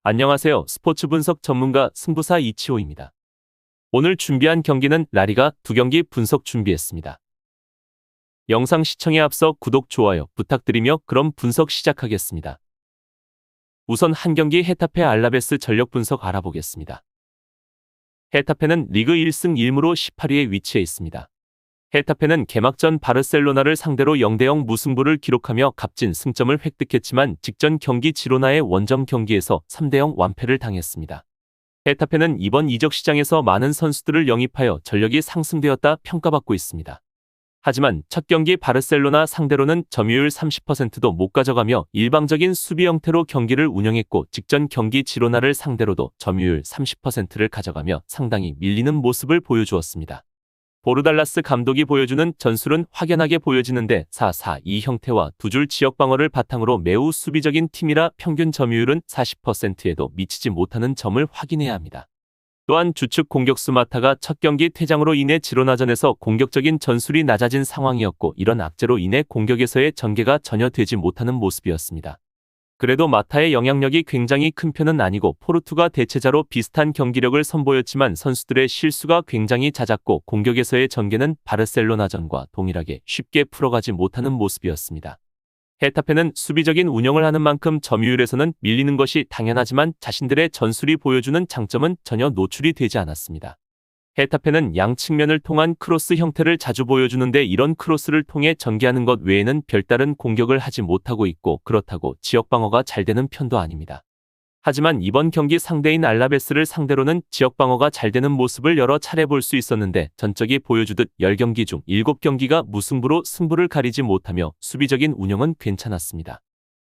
안녕하세요. 스포츠 분석 전문가 승부사 이치호입니다. 오늘 준비한 경기는 라리가 두 경기 분석 준비했습니다. 영상 시청에 앞서 구독, 좋아요 부탁드리며 그럼 분석 시작하겠습니다. 우선 한 경기 헤타페 알라베스 전력 분석 알아보겠습니다. 헤타페는 리그 1승 1무로 18위에 위치해 있습니다. 헤타페는 개막전 바르셀로나를 상대로 0대0 무승부를 기록하며 값진 승점을 획득했지만 직전 경기 지로나의 원정 경기에서 3대0 완패를 당했습니다. 헤타페는 이번 이적 시장에서 많은 선수들을 영입하여 전력이 상승되었다 평가받고 있습니다. 하지만 첫 경기 바르셀로나 상대로는 점유율 30%도 못 가져가며 일방적인 수비 형태로 경기를 운영했고 직전 경기 지로나를 상대로도 점유율 30%를 가져가며 상당히 밀리는 모습을 보여주었습니다. 보르달라스 감독이 보여주는 전술은 확연하게 보여지는데 4-4-2 형태와 두 줄 지역 방어를 바탕으로 매우 수비적인 팀이라 평균 점유율은 40%에도 미치지 못하는 점을 확인해야 합니다. 또한 주축 공격수 마타가 첫 경기 퇴장으로 인해 지로나전에서 공격적인 전술이 낮아진 상황이었고 이런 악재로 인해 공격에서의 전개가 전혀 되지 못하는 모습이었습니다. 그래도 마타의 영향력이 굉장히 큰 편은 아니고 포르투가 대체자로 비슷한 경기력을 선보였지만 선수들의 실수가 굉장히 잦았고 공격에서의 전개는 바르셀로나전과 동일하게 쉽게 풀어가지 못하는 모습이었습니다. 헤타페는 수비적인 운영을 하는 만큼 점유율에서는 밀리는 것이 당연하지만 자신들의 전술이 보여주는 장점은 전혀 노출이 되지 않았습니다. 헤타페는 양 측면을 통한 크로스 형태를 자주 보여주는데 이런 크로스를 통해 전개하는 것 외에는 별다른 공격을 하지 못하고 있고 그렇다고 지역 방어가 잘 되는 편도 아닙니다. 하지만 이번 경기 상대인 알라베스를 상대로는 지역 방어가 잘 되는 모습을 여러 차례 볼 수 있었는데 전적이 보여주듯 10경기 중 7경기가 무승부로 승부를 가리지 못하며 수비적인 운영은 괜찮았습니다.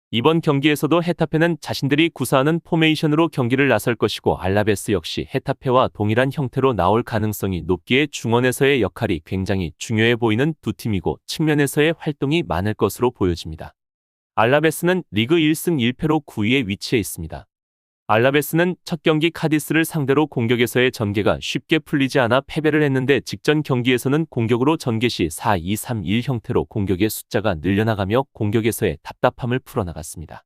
이번 경기에서도 헤타페는 자신들이 구사하는 포메이션으로 경기를 나설 것이고 알라베스 역시 헤타페와 동일한 형태로 나올 가능성이 높기에 중원에서의 역할이 굉장히 중요해 보이는 두 팀이고 측면에서의 활동이 많을 것으로 보여집니다. 알라베스는 리그 1승 1패로 9위에 위치해 있습니다. 알라베스는 첫 경기 카디스를 상대로 공격에서의 전개가 쉽게 풀리지 않아 패배를 했는데 직전 경기에서는 공격으로 전개 시 4-2-3-1 형태로 공격의 숫자가 늘려나가며 공격에서의 답답함을 풀어나갔습니다.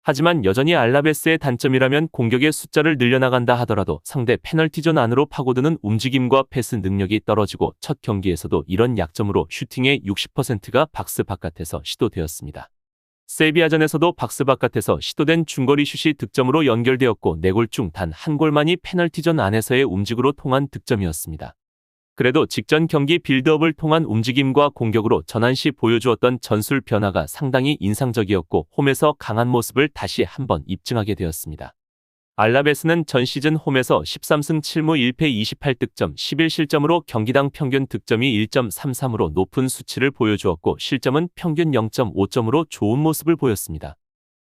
하지만 여전히 알라베스의 단점이라면 공격의 숫자를 늘려나간다 하더라도 상대 페널티존 안으로 파고드는 움직임과 패스 능력이 떨어지고 첫 경기에서도 이런 약점으로 슈팅의 60%가 박스 바깥에서 시도되었습니다. 세비야전에서도 박스 바깥에서 시도된 중거리 슛이 득점으로 연결되었고 4골 중 단 한 골만이 페널티존 안에서의 움직으로 통한 득점이었습니다. 그래도 직전 경기 빌드업을 통한 움직임과 공격으로 전환 시 보여주었던 전술 변화가 상당히 인상적이었고 홈에서 강한 모습을 다시 한번 입증하게 되었습니다. 알라베스는 전 시즌 홈에서 13승 7무 1패 28득점 11실점으로 경기당 평균 득점이 1.33으로 높은 수치를 보여주었고 실점은 평균 0.5점으로 좋은 모습을 보였습니다.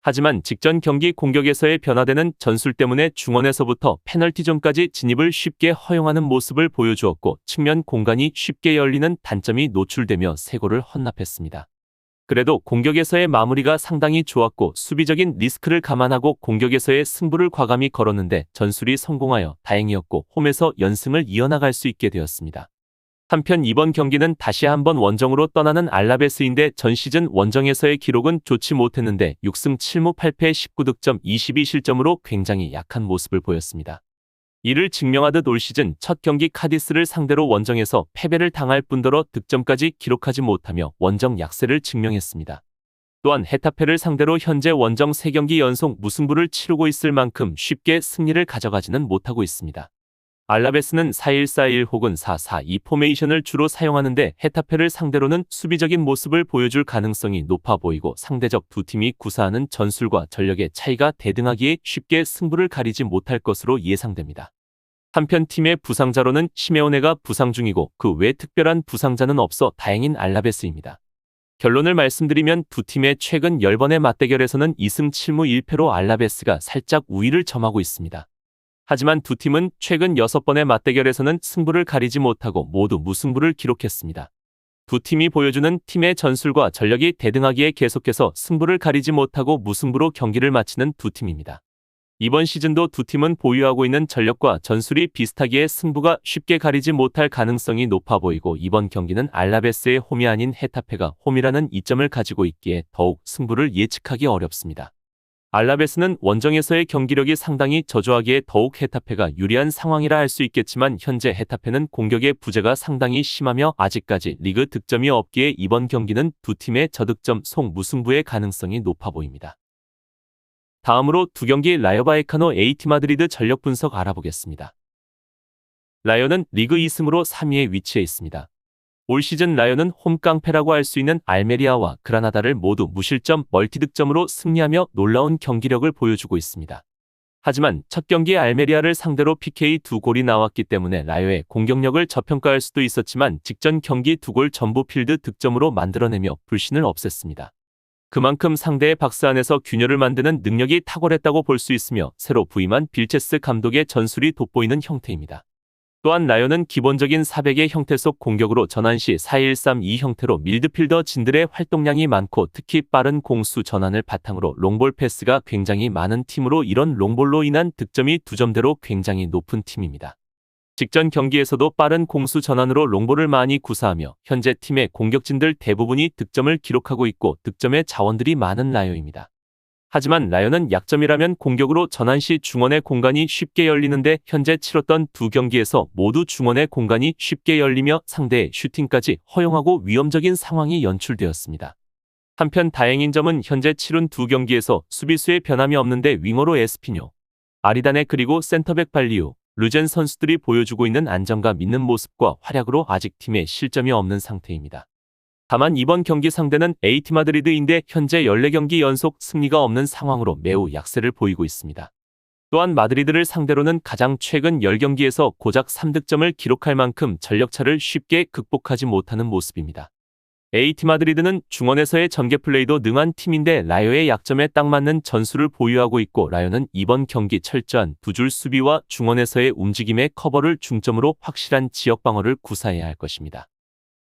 하지만 직전 경기 공격에서의 변화되는 전술 때문에 중원에서부터 페널티존까지 진입을 쉽게 허용하는 모습을 보여주었고 측면 공간이 쉽게 열리는 단점이 노출되며 3골을 헌납했습니다. 그래도 공격에서의 마무리가 상당히 좋았고 수비적인 리스크를 감안하고 공격에서의 승부를 과감히 걸었는데 전술이 성공하여 다행이었고 홈에서 연승을 이어나갈 수 있게 되었습니다. 한편 이번 경기는 다시 한번 원정으로 떠나는 알라베스인데 전 시즌 원정에서의 기록은 좋지 못했는데 6승 7무 8패 19득점 22실점으로 굉장히 약한 모습을 보였습니다. 이를 증명하듯 올 시즌 첫 경기 카디스를 상대로 원정에서 패배를 당할 뿐더러 득점까지 기록하지 못하며 원정 약세를 증명했습니다. 또한 헤타페를 상대로 현재 원정 3경기 연속 무승부를 치르고 있을 만큼 쉽게 승리를 가져가지는 못하고 있습니다. 알라베스는 4-1-4-1 혹은 4-4-2 포메이션을 주로 사용하는데 헤타페를 상대로는 수비적인 모습을 보여줄 가능성이 높아 보이고 상대적 두 팀이 구사하는 전술과 전력의 차이가 대등하기에 쉽게 승부를 가리지 못할 것으로 예상됩니다. 한편 팀의 부상자로는 시메오네가 부상 중이고 그 외 특별한 부상자는 없어 다행인 알라베스입니다. 결론을 말씀드리면 두 팀의 최근 10번의 맞대결에서는 2승 7무 1패로 알라베스가 살짝 우위를 점하고 있습니다. 하지만 두 팀은 최근 6번의 맞대결에서는 승부를 가리지 못하고 모두 무승부를 기록했습니다. 두 팀이 보여주는 팀의 전술과 전력이 대등하기에 계속해서 승부를 가리지 못하고 무승부로 경기를 마치는 두 팀입니다. 이번 시즌도 두 팀은 보유하고 있는 전력과 전술이 비슷하기에 승부가 쉽게 가리지 못할 가능성이 높아 보이고 이번 경기는 알라베스의 홈이 아닌 헤타페가 홈이라는 이점을 가지고 있기에 더욱 승부를 예측하기 어렵습니다. 알라베스는 원정에서의 경기력이 상당히 저조하기에 더욱 헤타페가 유리한 상황이라 할 수 있겠지만 현재 헤타페는 공격의 부재가 상당히 심하며 아직까지 리그 득점이 없기에 이번 경기는 두 팀의 저득점 속무승부의 가능성이 높아 보입니다. 다음으로 두 경기 라요 바이카노 AT 마드리드 전력 분석 알아보겠습니다. 라요는 리그 2승으로 3위에 위치해 있습니다. 올 시즌 라요는 홈 깡패라고 할 수 있는 알메리아와 그라나다를 모두 무실점 멀티득점으로 승리하며 놀라운 경기력을 보여주고 있습니다. 하지만 첫 경기 알메리아를 상대로 PK 2골이 나왔기 때문에 라요의 공격력을 저평가할 수도 있었지만 직전 경기 2골 전부 필드 득점으로 만들어내며 불신을 없앴습니다. 그만큼 상대의 박스 안에서 균열을 만드는 능력이 탁월했다고 볼 수 있으며 새로 부임한 빌체스 감독의 전술이 돋보이는 형태입니다. 또한 라요는 기본적인 400의 형태 속 공격으로 전환 시 4-1-3-2 형태로 밀드필더 진들의 활동량이 많고 특히 빠른 공수 전환을 바탕으로 롱볼 패스가 굉장히 많은 팀으로 이런 롱볼로 인한 득점이 2점대로 굉장히 높은 팀입니다. 직전 경기에서도 빠른 공수 전환으로 롱볼을 많이 구사하며 현재 팀의 공격진들 대부분이 득점을 기록하고 있고 득점의 자원들이 많은 라요입니다. 하지만 라요는 약점이라면 공격으로 전환 시 중원의 공간이 쉽게 열리는데 현재 치렀던 두 경기에서 모두 중원의 공간이 쉽게 열리며 상대의 슈팅까지 허용하고 위험적인 상황이 연출되었습니다. 한편 다행인 점은 현재 치른 두 경기에서 수비수의 변함이 없는데 윙어로 에스피뇨, 아리다네 그리고 센터백 발리우, 르젠 선수들이 보여주고 있는 안정감 있는 모습과 활약으로 아직 팀에 실점이 없는 상태입니다. 다만 이번 경기 상대는 AT 마드리드인데 현재 14경기 연속 승리가 없는 상황으로 매우 약세를 보이고 있습니다. 또한 마드리드를 상대로는 가장 최근 10경기에서 고작 3득점을 기록할 만큼 전력차를 쉽게 극복하지 못하는 모습입니다. AT 마드리드는 중원에서의 전개 플레이도 능한 팀인데 라요의 약점에 딱 맞는 전술을 보유하고 있고 라요는 이번 경기 철저한 두 줄 수비와 중원에서의 움직임의 커버를 중점으로 확실한 지역 방어를 구사해야 할 것입니다.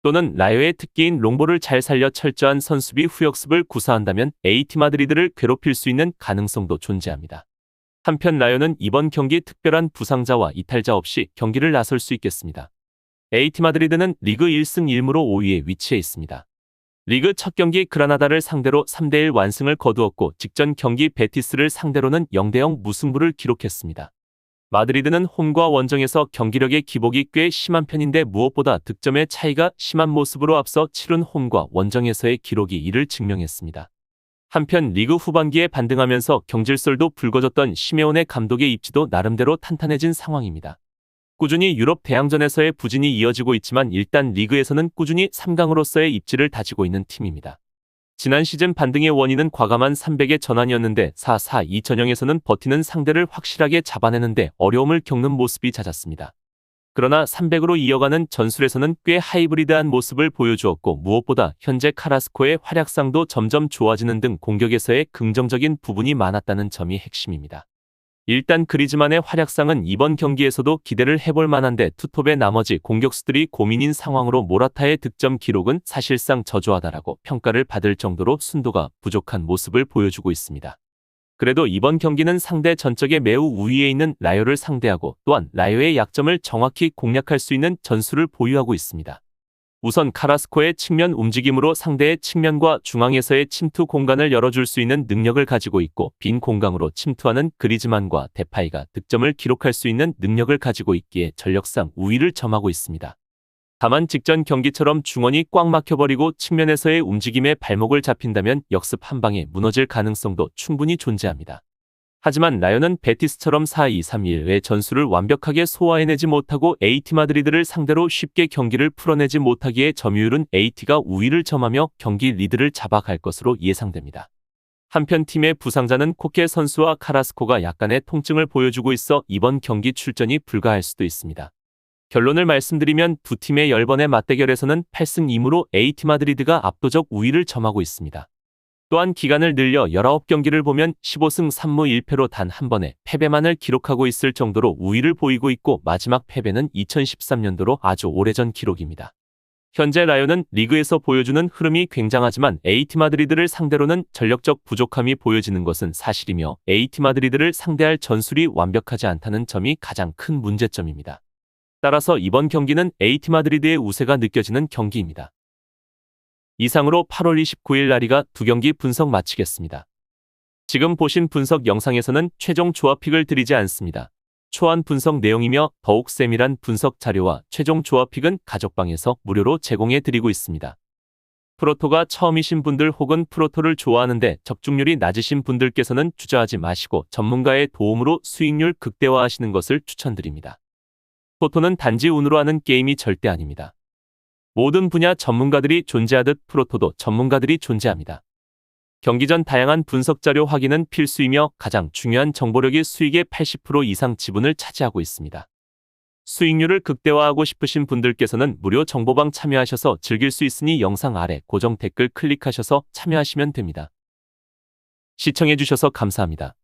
또는 라요의 특기인 롱볼을 잘 살려 철저한 선수비 후역습을 구사한다면 AT 마드리드를 괴롭힐 수 있는 가능성도 존재합니다. 한편 라요는 이번 경기 특별한 부상자와 이탈자 없이 경기를 나설 수 있겠습니다. AT 마드리드는 리그 1승 1무로 5위에 위치해 있습니다. 리그 첫 경기 그라나다를 상대로 3대1 완승을 거두었고 직전 경기 베티스를 상대로는 0대0 무승부를 기록했습니다. 마드리드는 홈과 원정에서 경기력의 기복이 꽤 심한 편인데 무엇보다 득점의 차이가 심한 모습으로 앞서 치른 홈과 원정에서의 기록이 이를 증명했습니다. 한편 리그 후반기에 반등하면서 경질설도 불거졌던 시메오네 감독의 입지도 나름대로 탄탄해진 상황입니다. 꾸준히 유럽 대항전에서의 부진이 이어지고 있지만 일단 리그에서는 꾸준히 3강으로서의 입지를 다지고 있는 팀입니다. 지난 시즌 반등의 원인은 과감한 300의 전환이었는데 4-4-2 전형에서는 버티는 상대를 확실하게 잡아내는데 어려움을 겪는 모습이 잦았습니다. 그러나 300으로 이어가는 전술에서는 꽤 하이브리드한 모습을 보여주었고 무엇보다 현재 카라스코의 활약상도 점점 좋아지는 등 공격에서의 긍정적인 부분이 많았다는 점이 핵심입니다. 일단 그리즈만의 활약상은 이번 경기에서도 기대를 해볼 만한데 투톱의 나머지 공격수들이 고민인 상황으로 모라타의 득점 기록은 사실상 저조하다라고 평가를 받을 정도로 순도가 부족한 모습을 보여주고 있습니다. 그래도 이번 경기는 상대 전적에 매우 우위에 있는 라요를 상대하고 또한 라요의 약점을 정확히 공략할 수 있는 전술을 보유하고 있습니다. 우선 카라스코의 측면 움직임으로 상대의 측면과 중앙에서의 침투 공간을 열어줄 수 있는 능력을 가지고 있고 빈 공간으로 침투하는 그리즈만과 데파이가 득점을 기록할 수 있는 능력을 가지고 있기에 전력상 우위를 점하고 있습니다. 다만 직전 경기처럼 중원이 꽉 막혀버리고 측면에서의 움직임에 발목을 잡힌다면 역습 한 방에 무너질 가능성도 충분히 존재합니다. 하지만 라요는 베티스처럼 4-2-3-1의 전술을 완벽하게 소화해내지 못하고 AT 마드리드를 상대로 쉽게 경기를 풀어내지 못하기에 점유율은 AT가 우위를 점하며 경기 리드를 잡아갈 것으로 예상됩니다. 한편 팀의 부상자는 코케 선수와 카라스코가 약간의 통증을 보여주고 있어 이번 경기 출전이 불가할 수도 있습니다. 결론을 말씀드리면 두 팀의 10번의 맞대결에서는 8승 2무로 AT 마드리드가 압도적 우위를 점하고 있습니다. 또한 기간을 늘려 19경기를 보면 15승 3무 1패로 단 한 번의 패배만을 기록하고 있을 정도로 우위를 보이고 있고 마지막 패배는 2013년도로 아주 오래전 기록입니다. 현재 라요는 리그에서 보여주는 흐름이 굉장하지만 AT 마드리드를 상대로는 전력적 부족함이 보여지는 것은 사실이며 AT 마드리드를 상대할 전술이 완벽하지 않다는 점이 가장 큰 문제점입니다. 따라서 이번 경기는 AT 마드리드의 우세가 느껴지는 경기입니다. 이상으로 8월 29일 라리가 두 경기 분석 마치겠습니다. 지금 보신 분석 영상에서는 최종 조합픽을 드리지 않습니다. 초안 분석 내용이며 더욱 세밀한 분석 자료와 최종 조합픽은 가족방에서 무료로 제공해 드리고 있습니다. 프로토가 처음이신 분들 혹은 프로토를 좋아하는데 적중률이 낮으신 분들께서는 주저하지 마시고 전문가의 도움으로 수익률 극대화하시는 것을 추천드립니다. 프로토는 단지 운으로 하는 게임이 절대 아닙니다. 모든 분야 전문가들이 존재하듯 프로토도 전문가들이 존재합니다. 경기 전 다양한 분석 자료 확인은 필수이며 가장 중요한 정보력이 수익의 80% 이상 지분을 차지하고 있습니다. 수익률을 극대화하고 싶으신 분들께서는 무료 정보방 참여하셔서 즐길 수 있으니 영상 아래 고정 댓글 클릭하셔서 참여하시면 됩니다. 시청해주셔서 감사합니다.